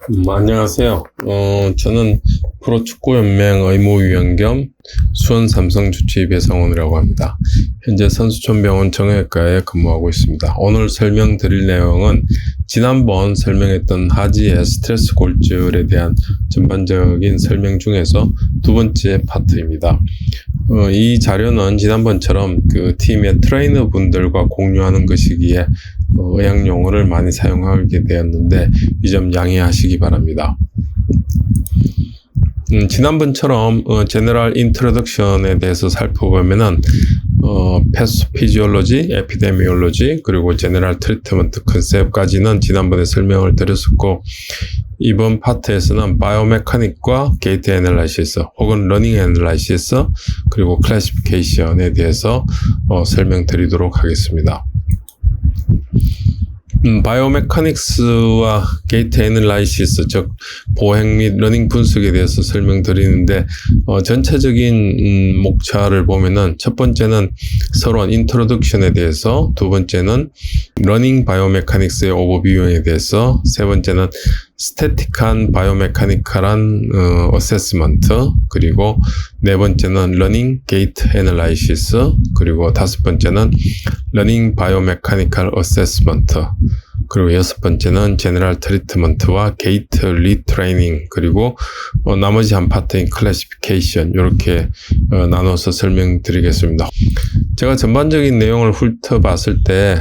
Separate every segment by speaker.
Speaker 1: 안녕하세요. 저는 프로축구연맹 의무위원 겸 수원 삼성 주치의 배성훈이라고 합니다. 현재 선수촌병원 정형외과에 근무하고 있습니다. 오늘 설명드릴 내용은 지난번 설명했던 하지의 스트레스 골절에 대한 전반적인 설명 중에서 두 번째 파트입니다. 이 자료는 지난번처럼 그 팀의 트레이너 분들과 공유하는 것이기에 의학 용어를 많이 사용하게 되었는데 이 점 양해하시기 바랍니다. 지난번처럼 제너럴 인트로덕션에 대해서 살펴보면은 패소피지올로지, 에피데미올로지, 그리고 제너럴 트리트먼트 컨셉까지는 지난번에 설명을 드렸었고, 이번 파트에서는 바이오메카닉과 게이트 애널라이시스 혹은 러닝 애널라이시스 그리고 클래시피케이션에 대해서 설명드리도록 하겠습니다. 바이오메카닉스와 게이트 애널라이시스, 즉 보행 및 러닝 분석에 대해서 설명드리는데 전체적인 목차를 보면은 첫 번째는 서론 인트로덕션에 대해서, 두 번째는 러닝 바이오메카닉스의 오버뷰에 대해서, 세 번째는 스태틱한 바이오메카니컬한 어세스먼트, 그리고 네 번째는 러닝 게이트 애널라이시스, 그리고 다섯 번째는 러닝 바이오메카니컬 어세스먼트, 그리고 여섯 번째는 제너럴 트리트먼트와 게이트 리트레이닝, 그리고 나머지 한 파트인 클래시피케이션, 이렇게 나눠서 설명드리겠습니다. 제가 전반적인 내용을 훑어봤을 때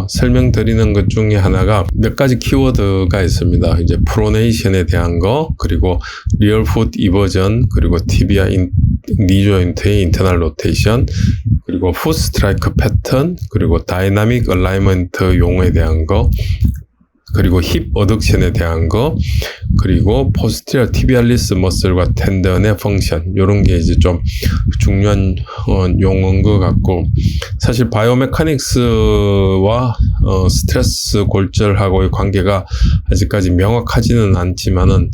Speaker 1: 설명드리는 것 중에 하나가 몇 가지 키워드가 있습니다. 이제 프로네이션에 대한 거, 그리고 리얼 풋 이버전, 그리고 티비아 니 조인트의 인터널 로테이션, 그리고 풋 스트라이크 패턴, 그리고 다이나믹 얼라이먼트 용어에 대한 거, 그리고 힙 어덕션에 대한 거, 그리고 포스티리어 티비알리스 머슬과 텐던의 펑션, 이런 게 이제 좀 중요한 용어인 것 같고, 사실 바이오메카닉스와 스트레스 골절하고의 관계가 아직까지 명확하지는 않지만은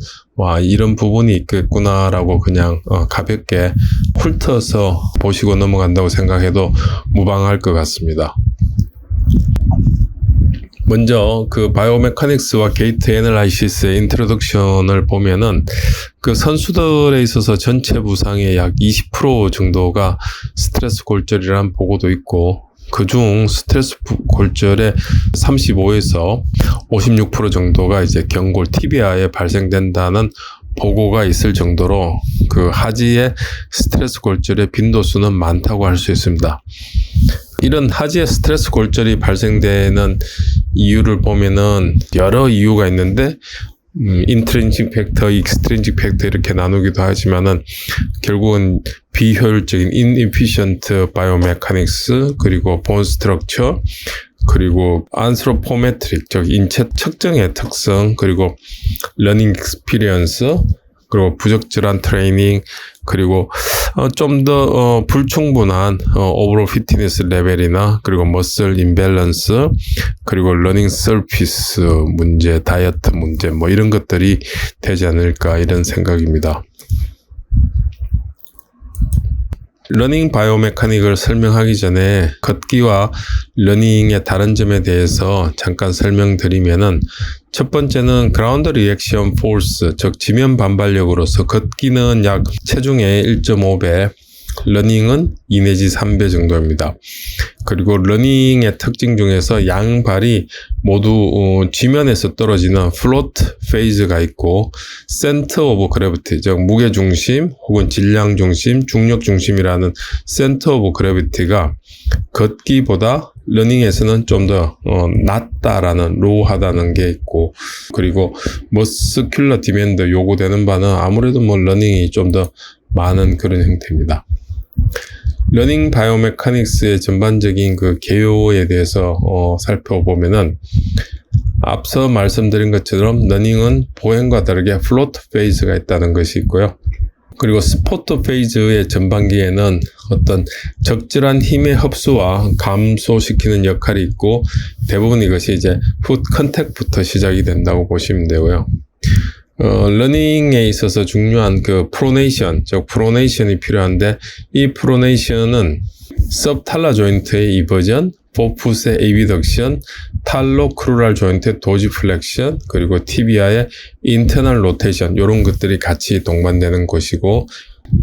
Speaker 1: 이런 부분이 있겠구나라고 그냥 가볍게 훑어서 보시고 넘어간다고 생각해도 무방할 것 같습니다. 먼저 그 바이오메카닉스와 게이트 애널라이시스의 인트로덕션을 보면은 그 선수들에 있어서 전체 부상의 약 20% 정도가 스트레스 골절이라는 보고도 있고, 그중 스트레스 골절의 35에서 56% 정도가 이제 경골 티비아에 발생된다는 보고가 있을 정도로 그 하지의 스트레스 골절의 빈도수는 많다고 할 수 있습니다. 이런 하지의 스트레스 골절이 발생되는 이유를 보면은 여러 이유가 있는데 인트린식 팩터, 익스트린식 팩터 이렇게 나누기도 하지만은 결국은 비효율적인 inefficient biomechanics, 그리고 bone structure, 그리고 anthropometric, 즉 인체 측정의 특성, 그리고 learning experience, 그리고 부적절한 트레이닝, 그리고 좀 더 불충분한 오버롤 피트니스 레벨이나, 그리고 머슬 임밸런스, 그리고 러닝 서피스 문제, 다이어트 문제, 뭐 이런 것들이 되지 않을까, 이런 생각입니다. 러닝 바이오메카닉을 설명하기 전에 걷기와 러닝의 다른 점에 대해서 잠깐 설명드리면은, 첫 번째는 그라운드 리액션 포스, 즉 지면 반발력으로서 걷기는 약 체중의 1.5배, 러닝은 2 내지 3배 정도입니다. 그리고 러닝의 특징 중에서 양발이 모두 지면에서 떨어지는 플로트 페이즈가 있고, 센터 오브 그래비티, 즉 무게중심 혹은 질량중심, 중력중심이라는 센터 오브 그래비티가 걷기보다 러닝에서는 좀 더 낮다라는, 로우하다는 게 있고, 그리고 머스큘러 디맨드 요구되는 바는 아무래도 러닝이 좀 더 많은 그런 형태입니다. 러닝 바이오메카닉스의 전반적인 그 개요에 대해서 살펴보면은, 앞서 말씀드린 것처럼 러닝은 보행과 다르게 플로트 페이즈가 있다는 것이 있고요. 그리고 스포트 페이즈의 전반기에는 어떤 적절한 힘의 흡수와 감소시키는 역할이 있고, 대부분 이것이 이제 풋 컨택부터 시작이 된다고 보시면 되고요. 러닝에 있어서 중요한 그 프로네이션, 즉 프로네이션이 필요한데 이 프로네이션은 subtalar 조인트의 이 버전, 포풋의 abduction, 탈로 크루랄 조인트의 도지플렉션, 그리고 티비아의 인터널 로테이션 이런 것들이 같이 동반되는 것이고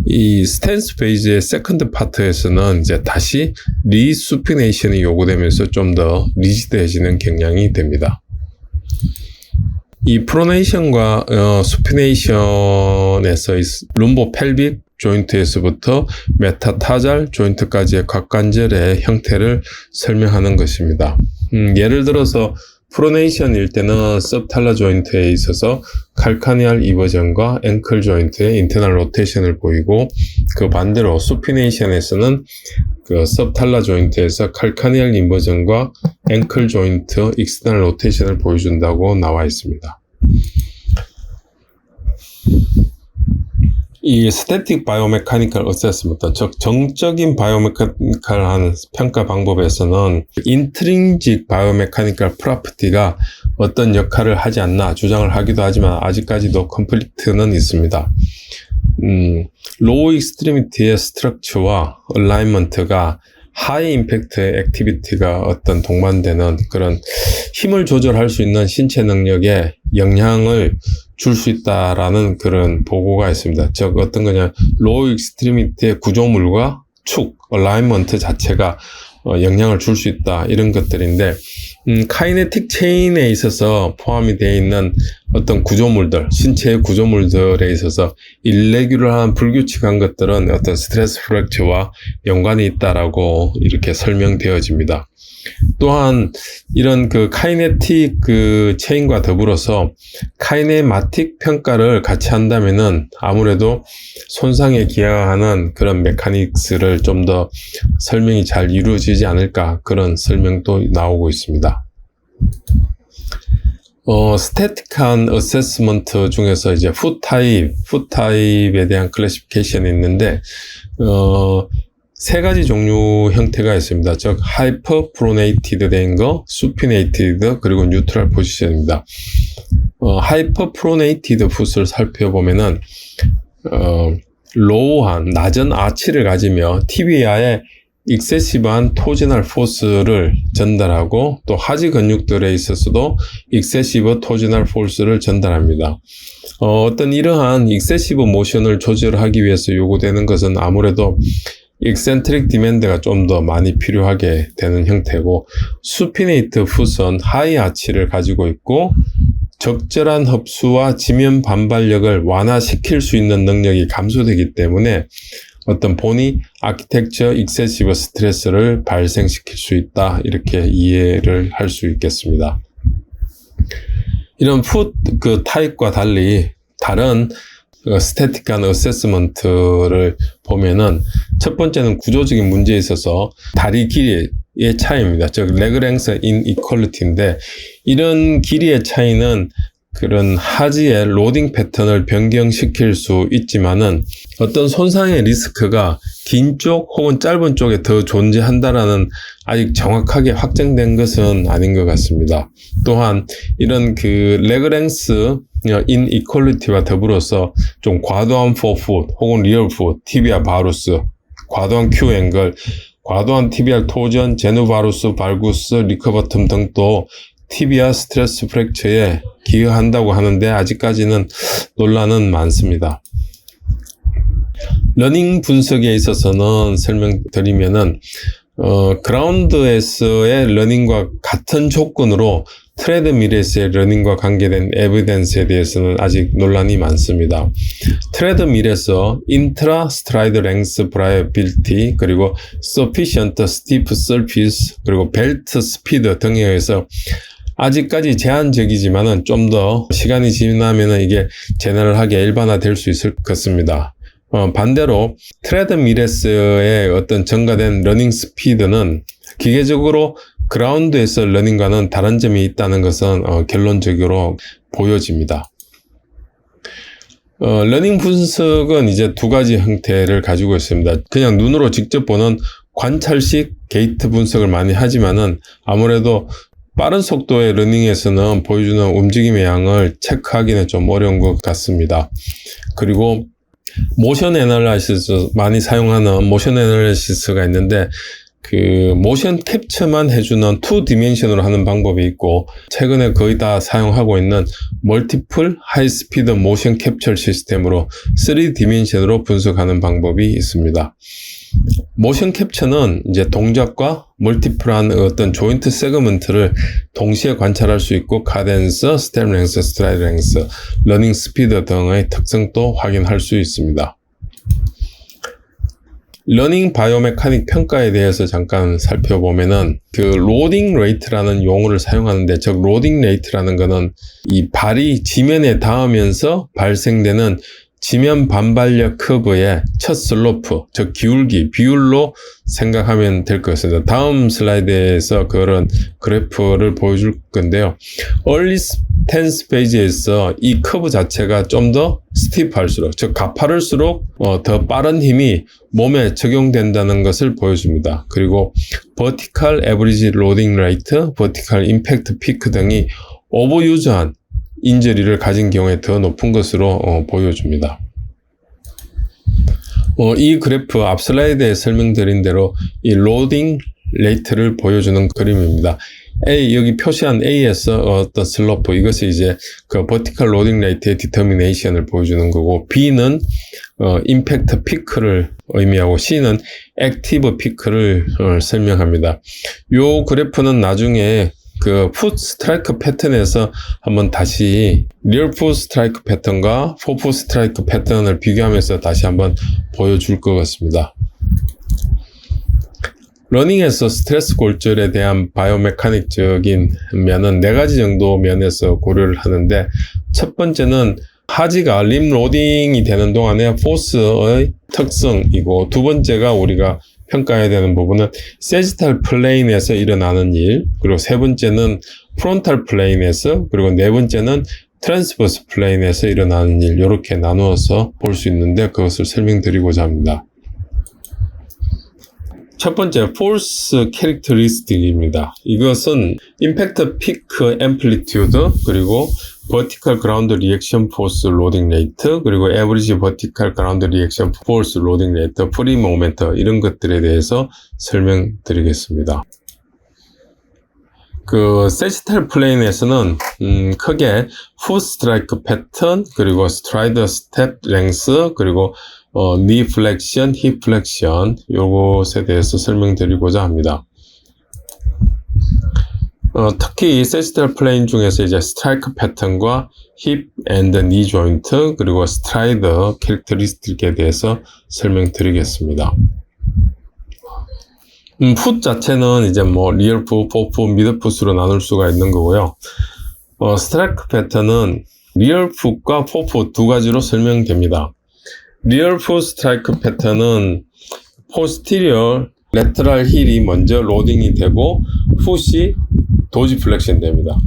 Speaker 1: 이 스탠스 페이지의 세컨드 파트에서는 이제 다시 리수피네이션이 요구되면서 좀 더 리지드해지는 경향이 됩니다. 이 프로네이션과 수피네이션에서 룸보 펠빅 조인트에서부터 메타타잘 조인트까지의 곽관절의 형태를 설명하는 것입니다. 예를 들어서 프로네이션일 때는 subtalar 조인트에 있어서 칼카니알 이버전과 앵클 조인트의 인터널 로테이션을 보이고 그 반대로 수피네이션에서는 그 subtalar 조인트에서 칼카니알 이버전과 앵클 조인트 익스터널 로테이션을 보여준다고 나와 있습니다. 이 스태틱 바이오메카니컬 어세스먼트, 즉 정적인 바이오메카니컬한 평가 방법에서는 인트린직 바이오메카니컬 프로퍼티가 어떤 역할을 하지 않나 주장을 하기도 하지만 아직까지도 컨플릭트는 있습니다. 로우 익스트리미티의 스트럭처와 얼라이먼트가 하이 임팩트 액티비티가 어떤 동반되는 그런 힘을 조절할 수 있는 신체 능력에 영향을 줄 수 있다라는 그런 보고가 있습니다. 즉 어떤 거냐, 로우 익스트리미티의 구조물과 축, 얼라이먼트 자체가 영향을 줄 수 있다 이런 것들인데 카이네틱 체인에 있어서 포함이 되어 있는 어떤 구조물들, 신체의 구조물들에 있어서 일레귤러한 불규칙한 것들은 어떤 스트레스 프랙처와 연관이 있다라고 이렇게 설명되어집니다. 또한 이런 그 카이네틱 그 체인과 더불어서 카이네마틱 평가를 같이 한다면은 아무래도 손상에 기여하는 그런 메카닉스를 좀 더 설명이 잘 이루어지지 않을까 그런 설명도 나오고 있습니다. 스태틱한 어세스먼트 중에서 이제 풋 타입에 대한 클래시피케이션이 있는데 세 가지 종류 형태가 있습니다. 즉 하이퍼 프로네이티드 된 거, 수피네이티드, 그리고 뉴트럴 포지션입니다. 하이퍼 프로네이티드 풋을 살펴보면은 로우한 낮은 아치를 가지며 티비아에 익세시브한 토지널 포스를 전달하고 또 하지 근육들에 있어서도 익세시브 토지널 포스를 전달합니다. 어떤 이러한 익세시브 모션을 조절하기 위해서 요구되는 것은 아무래도 익센트릭 디맨드가 좀 더 많이 필요하게 되는 형태고, 수피네이트 풋은 하이 아치를 가지고 있고 적절한 흡수와 지면 반발력을 완화시킬 수 있는 능력이 감소되기 때문에 어떤 본이 아키텍처 익세시브 스트레스를 발생시킬 수 있다 이렇게 이해를 할 수 있겠습니다. 이런 풋 그 타입과 달리 다른 스태틱한 어세스먼트를 보면은 첫 번째는 구조적인 문제에 있어서 다리 길이의 차이입니다. 즉 레그 랭스 인이퀄리티인데 이런 길이의 차이는 그런 하지의 로딩 패턴을 변경시킬 수 있지만은 어떤 손상의 리스크가 긴 쪽 혹은 짧은 쪽에 더 존재한다라는 아직 정확하게 확정된 것은 아닌 것 같습니다. 또한 이런 그 레그랭스 인이퀄리티와 더불어서 좀 과도한 포풋 혹은 리얼풋, 티비아 바루스, 과도한 큐 앵글, 과도한 티비알 토전, 제누바루스, 발구스, 리커버텀 등도 티비아 스트레스 프랙처에 기여한다고 하는데 아직까지는 논란은 많습니다. 러닝 분석에 있어서는 설명드리면은 그라운드에서의 러닝과 같은 조건으로 트레드밀에서의 러닝과 관계된 에비던스에 대해서는 아직 논란이 많습니다. 트레드밀에서 인트라 스트라이드 랭스 브라이어빌티 그리고 sufficient steep surface 그리고 벨트 스피드 등에 의해서 아직까지 제한적이지만은 좀 더 시간이 지나면은 이게 제너럴하게 일반화될 수 있을 것 같습니다. 반대로 트레드밀에서의 어떤 증가된 러닝 스피드는 기계적으로 그라운드에서 러닝과는 다른 점이 있다는 것은 결론적으로 보여집니다. 러닝 분석은 이제 두 가지 형태를 가지고 있습니다. 그냥 눈으로 직접 보는 관찰식 게이트 분석을 많이 하지만은 아무래도 빠른 속도의 러닝에서는 보여주는 움직임의 양을 체크하기는 좀 어려운 것 같습니다. 그리고 모션 애널라이시스, 많이 사용하는 모션 애널라이시스가 있는데 그 모션 캡처만 해주는 2디멘션으로 하는 방법이 있고, 최근에 거의 다 사용하고 있는 멀티플 하이스피드 모션 캡처 시스템으로 3디멘션으로 분석하는 방법이 있습니다. 모션 캡처는 이제 동작과 멀티플한 어떤 조인트 세그먼트를 동시에 관찰할 수 있고, 카덴스, 스텝 랭스, 스트라이드 랭스, 러닝 스피드 등의 특성도 확인할 수 있습니다. 러닝 바이오메카닉 평가에 대해서 잠깐 살펴보면은, 그 로딩 레이트라는 용어를 사용하는데, 즉 로딩 레이트라는 거는 이 발이 지면에 닿으면서 발생되는 지면 반발력 커브의 첫 슬로프, 즉 기울기, 비율로 생각하면 될 것 같습니다. 다음 슬라이드에서 그런 그래프를 보여줄 건데요. early tense phase에서 이 커브 자체가 좀 더 스티프할수록, 즉 가파를수록 더 빠른 힘이 몸에 적용된다는 것을 보여줍니다. 그리고 vertical average loading rate, vertical impact peak 등이 오버유즈한 인저리를 가진 경우에 더 높은 것으로 보여줍니다. 이 그래프 앞 슬라이드에 설명드린 대로 이 로딩 레이트를 보여주는 그림입니다. A, 여기 표시한 A에서 어떤 슬로프, 이것이 이제 그 버티컬 로딩 레이트의 디터미네이션을 보여주는 거고, B는 임팩트 피크를 의미하고, C는 액티브 피크를 설명합니다. 요 그래프는 나중에 그 풋 스트라이크 패턴에서 한번 다시 리얼 풋 스트라이크 패턴과 포풋 스트라이크 패턴을 비교하면서 다시 한번 보여줄 것 같습니다. 러닝에서 스트레스 골절에 대한 바이오메카닉적인 면은 4가지 정도 면에서 고려를 하는데, 첫 번째는 하지가 림 로딩이 되는 동안의 포스의 특성이고, 두 번째가 우리가 평가해야 되는 부분은 세지탈 플레인에서 일어나는 일, 그리고 세 번째는 프론탈 플레인에서, 그리고 네 번째는 트랜스버스 플레인에서 일어나는 일, 이렇게 나누어서 볼 수 있는데, 그것을 설명드리고자 합니다. 첫 번째, force characteristic입니다. 이것은 impact peak amplitude, 그리고 vertical ground reaction force loading rate, 그리고 average vertical ground reaction force loading rate, free moment, 이런 것들에 대해서 설명드리겠습니다. 그 세지탈 플레인에서는 크게 풋 스트라이크 패턴, 그리고 스트라이더 스텝 랭스, 그리고 니 플렉션, 힙 플렉션, 요것에 대해서 설명드리고자 합니다. 특히 세지탈 플레인 중에서 이제 스트라이크 패턴과 힙 앤드 니 조인트, 그리고 스트라이더 캐릭터리스틱에 대해서 설명드리겠습니다. 풋 자체는 이제 뭐 리얼 풋, 포풋, 미드 풋으로 나눌 수가 있는 거고요. 스트라이크 패턴은 리얼 풋과 포풋 두 가지로 설명됩니다. 리얼 풋 스트라이크 패턴은 포스티리어 레터럴 힐이 먼저 로딩이 되고 풋이 도지 플렉션 됩니다.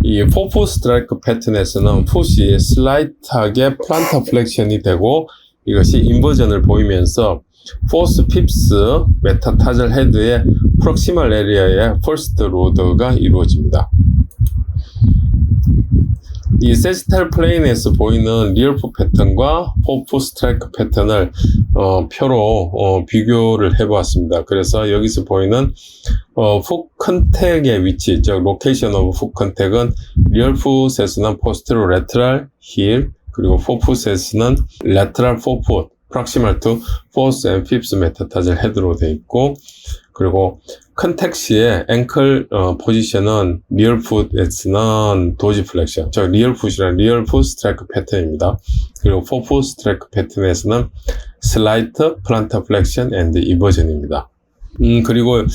Speaker 1: 이 포풋 스트라이크 패턴에서는 풋이 슬라이트하게 플란터 플렉션이 되고, 이것이 인버전을 보이면서 포스 핍스 메타타절 헤드의 프록시멀 에리어의 퍼스트 로드가 이루어집니다. 이 세지탈 플레인에서 보이는 리얼 풋 패턴과 포풋 스트라이크 패턴을 표로 비교를 해보았습니다. 그래서 여기서 보이는 풋 컨택의 위치, 즉 로케이션 오브 풋 컨택은 리얼 풋에서는 포스트로 레터럴 힐, 그리고 포풋에서는 레터럴 포풋 proximal to fourth and fifth metatarsal head로 되어 있고, 그리고 컨택 시에 앵클 포지션은 리얼 풋에서는 도지 플렉션, 즉 리얼 풋이란 리얼 풋 스트라이크 패턴입니다. 그리고 포풋 스트라이크 패턴에서는 슬라이트, 플란터 플렉션 앤드 이버전입니다. 그리고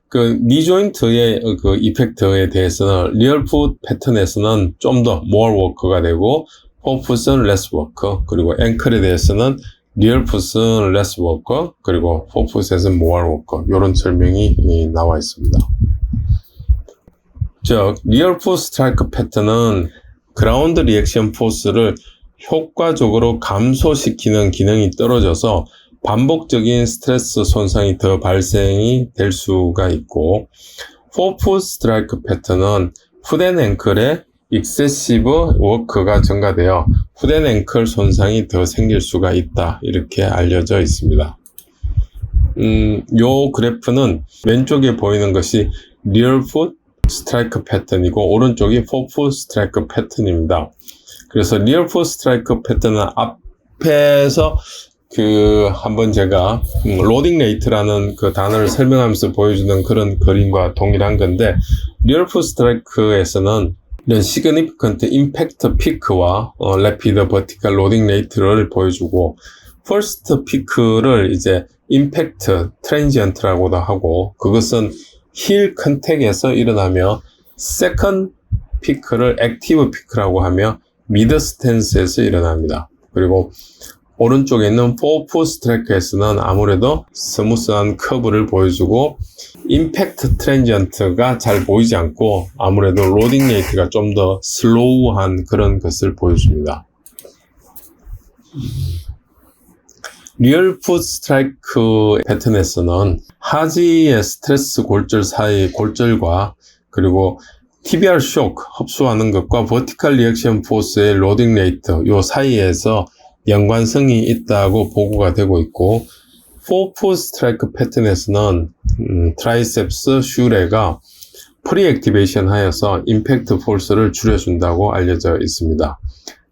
Speaker 1: 그 니 조인트의 그 이펙트에 대해서는 리얼 풋 패턴에서는 좀 더 more work가 되고, 포풋은 less work, 그리고 앵클에 대해서는 리얼 풋은 less work, 그리고 포풋에서는 more work, 이런 설명이 나와 있습니다. 즉, 리얼 풋 스트라이크 패턴은 그라운드 리액션 포스를 효과적으로 감소시키는 기능이 떨어져서 반복적인 스트레스 손상이 더 발생이 될 수가 있고, 포풋 스트라이크 패턴은 풋앤 앵클의 익세시브 워크가 증가되어 풋앤 앵클 손상이 더 생길 수가 있다, 이렇게 알려져 있습니다. 요 그래프는 왼쪽에 보이는 것이 리얼 풋 스트라이크 패턴이고 오른쪽이 포풋 스트라이크 패턴입니다. 그래서 리얼 풋 스트라이크 패턴은 앞에서 한번 제가 로딩 레이트라는 그 단어를 설명하면서 보여주는 그런 그림과 동일한 건데, 리얼 풋 스트라이크에서는 이런 시그니피컨트 임팩트 피크와 래피드 버티컬 로딩 레이트를 보여주고, 퍼스트 피크를 이제 임팩트 트랜지언트라고도 하고, 그것은 힐 컨택에서 일어나며, 세컨드 피크를 액티브 피크라고 하며 미드 스탠스에서 일어납니다. 그리고 오른쪽에 있는 포풋 스트라이크에서는 아무래도 스무스한 커브를 보여주고, 임팩트 트랜지언트가 잘 보이지 않고 아무래도 로딩 레이트가 좀 더 슬로우한 그런 것을 보여줍니다. 리얼 풋 스트라이크 패턴에서는 하지의 스트레스 골절 사이 골절과 그리고 TBR 쇼크 흡수하는 것과 버티컬 리액션 포스의 로딩 레이트 요 사이에서 연관성이 있다고 보고가 되고 있고, 포풋 스트라이크 패턴에서는 트라이셉스 슈레가 프리 액티베이션 하여서 임팩트 포스를 줄여준다고 알려져 있습니다.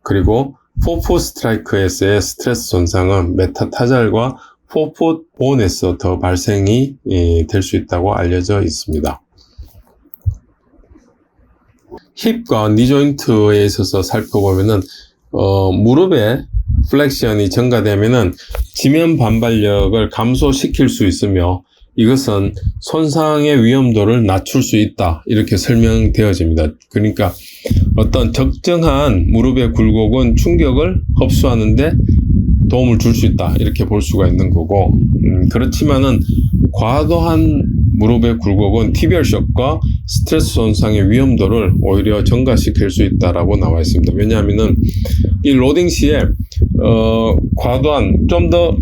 Speaker 1: 그리고 포풋 스트라이크에서의 스트레스 손상은 메타타잘과 포풋 본에서 더 발생이 될 수 있다고 알려져 있습니다. 힙과 니 조인트에 있어서 살펴보면은 무릎의 플렉션이 증가되면은 지면 반발력을 감소시킬 수 있으며, 이것은 손상의 위험도를 낮출 수 있다, 이렇게 설명되어집니다. 그러니까 어떤 적정한 무릎의 굴곡은 충격을 흡수하는데 도움을 줄 수 있다, 이렇게 볼 수가 있는 거고, 그렇지만은 과도한 무릎의 굴곡은 TBR 쇼크와 스트레스 손상의 위험도를 오히려 증가시킬 수 있다라고 나와 있습니다. 왜냐하면은 이 로딩 시에 과도한 좀 더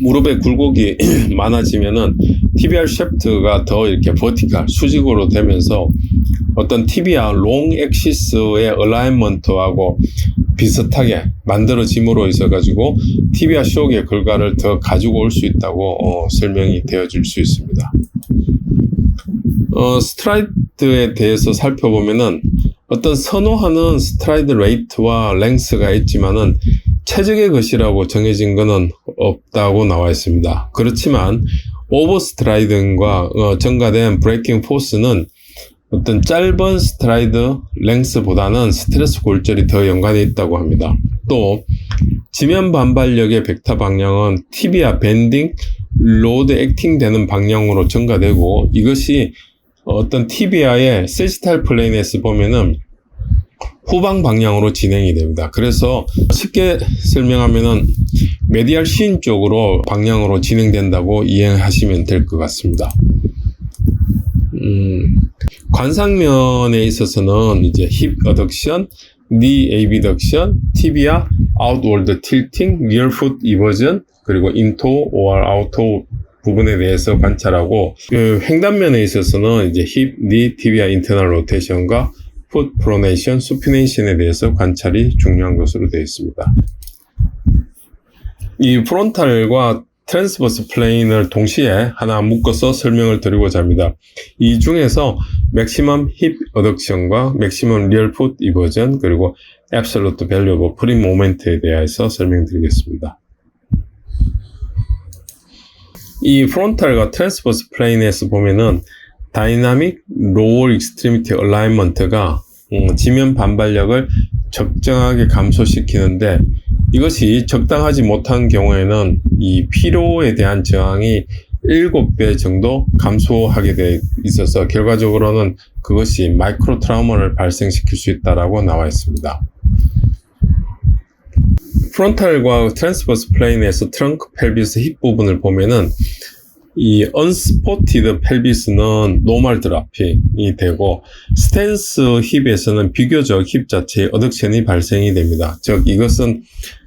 Speaker 1: 무릎의 굴곡이 많아지면은 TBR 샤프트가 더 이렇게 버티컬 수직으로 되면서 어떤 TBR 롱 엑시스의 얼라인먼트하고 비슷하게 만들어짐으로 있어가지고 TBR 쇼크의 결과를 더 가지고 올 수 있다고 설명이 되어질 수 있습니다. 스트라이드에 대해서 살펴보면은 어떤 선호하는 스트라이드 레이트와 랭스가 있지만은 최적의 것이라고 정해진 것은 없다고 나와 있습니다. 그렇지만 오버스트라이딩과 증가된 브레이킹 포스는 어떤 짧은 스트라이드 랭스보다는 스트레스 골절이 더 연관이 있다고 합니다. 또 지면 반발력의 벡터 방향은 티비아 밴딩, 로드 액팅 되는 방향으로 증가되고, 이것이 어떤 티비아의 세지탈 플레인에서 보면은 후방 방향으로 진행이 됩니다. 그래서 쉽게 설명하면은 메디알 신 쪽으로 방향으로 진행된다고 이해하시면 될 것 같습니다. 관상면에 있어서는 이제 힙 어덕션, 니 에비덕션, 티비아 아웃월드 틸팅, 리얼 풋 이버전, 그리고 인토 or 아우토 부분에 대해서 관찰하고, 횡단면에 있어서는 이제 힙, 니, 티비아 인터널 로테이션과 풋 프로네이션, 수피네이션에 대해서 관찰이 중요한 것으로 되어 있습니다. 이 프론탈과 트랜스버스 플레인을 동시에 하나 묶어서 설명을 드리고자 합니다. 이 중에서 맥시멈 힙 어덕션과 맥시멈 리얼 풋 이버전, 그리고 앱솔루트 밸류 오브 프리 모멘트에 대해서 설명드리겠습니다. 이 프론탈과 트랜스버스 플레인에서 보면은 다이나믹 로어 익스트리미티 얼라인먼트가 지면 반발력을 적정하게 감소시키는데, 이것이 적당하지 못한 경우에는 이 피로에 대한 저항이 7배 정도 감소하게 돼 있어서 결과적으로는 그것이 마이크로 트라우마를 발생시킬 수 있다라고 나와 있습니다. 프론탈과 트랜스버스 플레인에서 트렁크 펠비스 힙 부분을 보면은 이 언스포티드 펠비스는 노멀 드라핑이 되고, 스탠스 힙에서는 비교적 힙 자체의 어덕션이 발생이 됩니다. 즉 이것은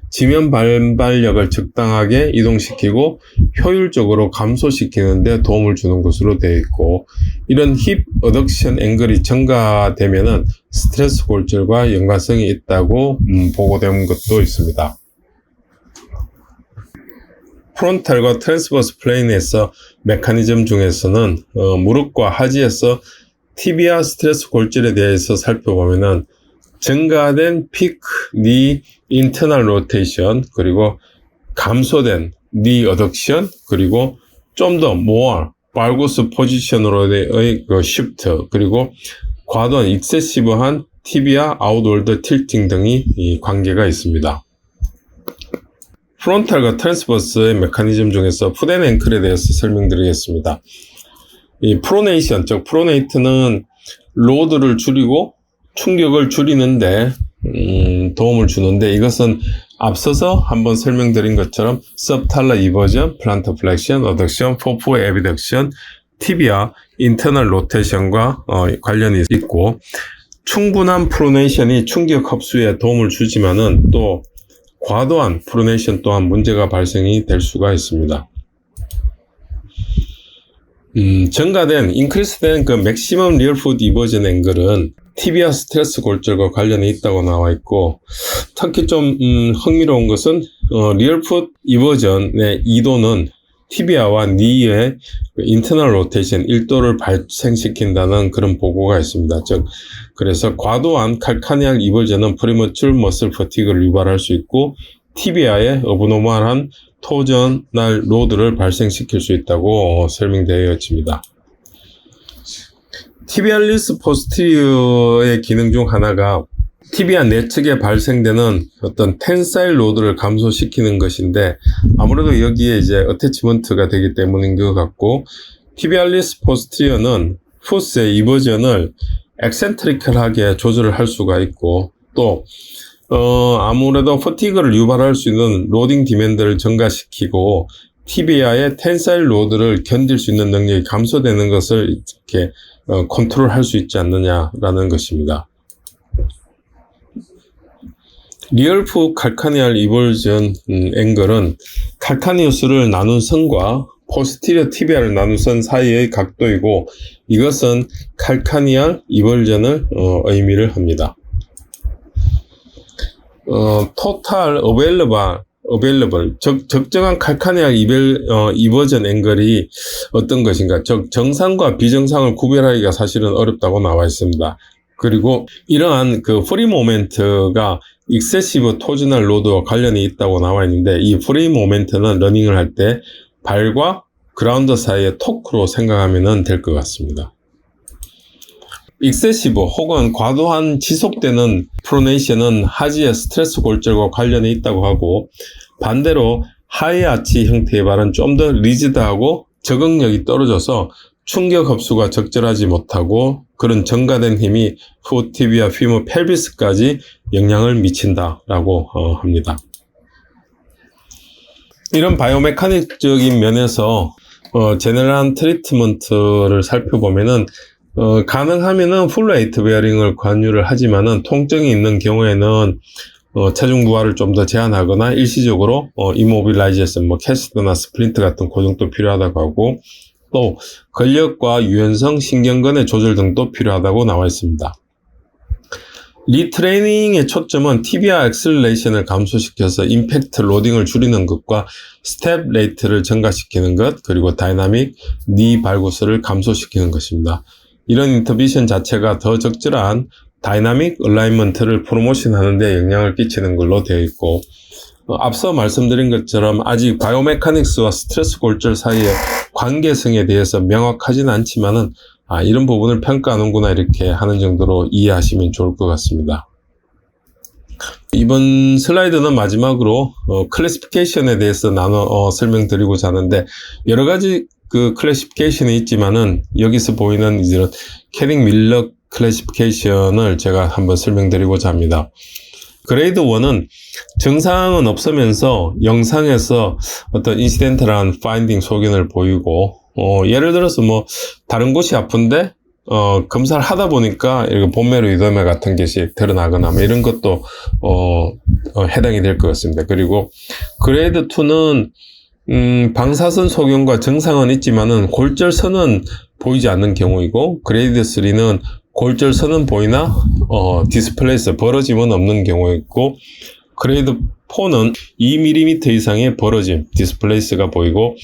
Speaker 1: 지면 반발력을 적당하게 이동시키고 효율적으로 감소시키는 데 도움을 주는 것으로 되어 있고, 이런 힙 어덕션 앵글이 증가되면은 스트레스 골절과 연관성이 있다고 보고된 것도 있습니다. 프론탈과 트랜스버스 플레인에서 메커니즘 중에서는 무릎과 하지에서 티비아 스트레스 골절에 대해서 살펴보면은 증가된 피크 니 인터널 로테이션, 그리고 감소된 니 어덕션, 그리고 좀 더 more 발구스 포지션으로의 그 시프트, 그리고 과도한 익세시브한 티비아 아웃월드 틸팅 등이 이 관계가 있습니다. 프론탈과 트랜스버스의 메커니즘 중에서 풋앤 앵클에 대해서 설명드리겠습니다. 이 프로네이션, 즉 프로네이트는 로드를 줄이고 충격을 줄이는데 도움을 주는데, 이것은 앞서서 한번 설명드린 것처럼 subtalar eversion, plantar flexion, adduction, forefoot abduction, tibia, internal rotation과 관련이 있고, 충분한 프로네이션이 충격 흡수에 도움을 주지만은 또 과도한 프로네이션 또한 문제가 발생이 될 수가 있습니다. 증가된, 인크리스된 그 맥시멈 리얼 풋 이버전 앵글은 티비아 스트레스 골절과 관련이 있다고 나와 있고, 특히 좀 흥미로운 것은 리얼 풋 이버전의 이도는 티비아와 니의 인터널 로테이션 1도를 발생시킨다는 그런 보고가 있습니다. 즉, 그래서 과도한 칼카니알 이버전은 프리머츄얼 머슬 퍼티그를 유발할 수 있고, 티비아의 어브노멀한 토저널 로드를 발생시킬 수 있다고 설명되어 있습니다. 티비알리스 포스티리어의 기능 중 하나가 티비아 내측에 발생되는 어떤 텐사일 로드를 감소시키는 것인데, 아무래도 여기에 이제 어태치먼트가 되기 때문인 것 같고, 티비알리스 포스티리어는 풋의 이버전을 엑센트리컬하게 조절을 할 수가 있고, 또 아무래도 퍼티그를 유발할 수 있는 로딩 디맨드를 증가시키고 티비아의 텐사일 로드를 견딜 수 있는 능력이 감소되는 것을 이렇게 컨트롤할 수 있지 않느냐라는 것입니다. 리얼풋 칼카니알 이볼전 앵글은 칼카니우스를 나눈 선과 포스티리어 티비아를 나눈 선 사이의 각도이고, 이것은 칼카니알 이볼전을 의미를 합니다. 토탈 어베일러블 적정한 칼카니알 이버전 앵글이 어떤 것인가, 즉 정상과 비정상을 구별하기가 사실은 어렵다고 나와 있습니다. 그리고 이러한 그 프리 모멘트가 익세시브 토지널 로드와 관련이 있다고 나와 있는데, 이 프리 모멘트는 러닝을 할 때 발과 그라운드 사이의 토크로 생각하면 될 것 같습니다. 익세시브 혹은 과도한 지속되는 프로네이션은 하지의 스트레스 골절과 관련이 있다고 하고, 반대로 하이 아치 형태의 발은 좀 더 리지드하고 적응력이 떨어져서 충격 흡수가 적절하지 못하고, 그런 증가된 힘이 풋, 티비아, 피머, 펠비스까지 영향을 미친다라고 합니다. 이런 바이오메카닉적인 면에서 제너럴한 트리트먼트를 살펴보면은 가능하면은 풀웨이트 베어링을 권유를 하지만은, 통증이 있는 경우에는 체중 부하를 좀 더 제한하거나 일시적으로 이모빌라이제이션, 캐스터나 스플린트 같은 고정도 필요하다고 하고, 또 근력과 유연성, 신경근의 조절 등도 필요하다고 나와 있습니다. 리트레이닝의 초점은 티비아 엑셀레이션을 감소시켜서 임팩트 로딩을 줄이는 것과 스텝 레이트를 증가시키는 것, 그리고 다이나믹 니 발구스를 감소시키는 것입니다. 이런 인터비션 자체가 더 적절한 다이나믹 얼라이먼트를 프로모션하는 데 영향을 끼치는 걸로 되어 있고, 앞서 말씀드린 것처럼 아직 바이오메카닉스와 스트레스 골절 사이의 관계성에 대해서 명확하지는 않지만은, 이런 부분을 평가하는구나 이렇게 하는 정도로 이해하시면 좋을 것 같습니다. 이번 슬라이드는 마지막으로 클래시피케이션에 대해서 나눠 설명드리고자 하는데, 여러 가지 그 클래시피케이션이 있지만은 여기서 보이는 이런 캐링 밀러 클래시피케이션을 제가 한번 설명드리고자 합니다. 그레이드 1은 증상은 없으면서 영상에서 어떤 인시덴탈한 파인딩 소견을 보이고, 예를 들어서 다른 곳이 아픈데 검사를 하다 보니까 이렇게 본메로 이더메 같은 것이 드러나거나 뭐 이런 것도 해당이 될 것 같습니다. 그리고 그레이드 2는 방사선 소견과 증상은 있지만은 골절선은 보이지 않는 경우이고, 그레이드 3는 골절선은 보이나 디스플레이스 벌어짐은 없는 경우이고, 그레이드 4는 2mm 이상의 벌어짐 디스플레이스가 보이고,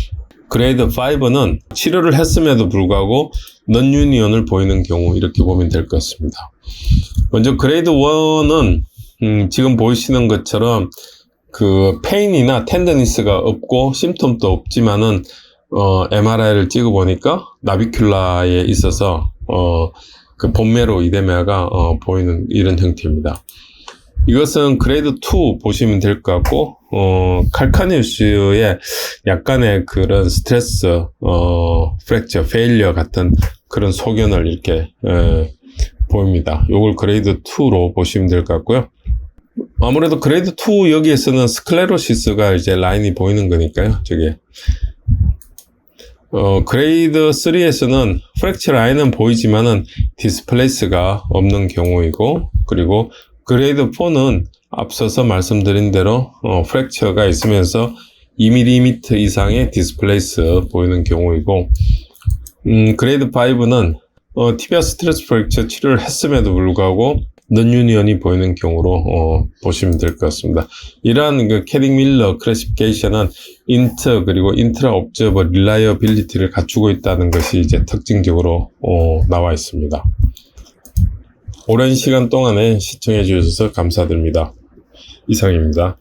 Speaker 1: 그레이드 5는 치료를 했음에도 불구하고 넌유니온을 보이는 경우, 이렇게 보면 될 것 같습니다. 먼저 그레이드 1은 지금 보이시는 것처럼 그 페인이나 텐더니스가 없고 심텀도 없지만은 MRI를 찍어 보니까 나비큘라에 있어서 그 본메로 이데메아가 보이는 이런 형태입니다. 이것은 그레이드 2 보시면 될 것 같고, 칼카니우스의 약간의 그런 스트레스, 프랙처, 페일리어 같은 그런 소견을 이렇게 보입니다. 요걸 그레이드 2로 보시면 될 것 같고요. 아무래도 그레이드 2 여기에서는 스클레로시스가 이제 라인이 보이는 거니까요. 저게. 그레이드 3에서는 프랙처 라인은 보이지만은 디스플레이스가 없는 경우이고, 그리고 그레이드 4는 앞서서 말씀드린 대로 프랙처가 있으면서 2mm 이상의 디스플레이스 보이는 경우이고, 그레이드 5는 티비아 스트레스 프랙처 치료를 했음에도 불구하고 넌유니온이 보이는 경우로 보시면 될 것 같습니다. 이러한 그 캐딩 밀러 클래시피케이션은 인트 그리고 인트라 옵저버 릴라이어빌리티를 갖추고 있다는 것이 이제 특징적으로 나와 있습니다. 오랜 시간 동안에 시청해 주셔서 감사드립니다. 이상입니다.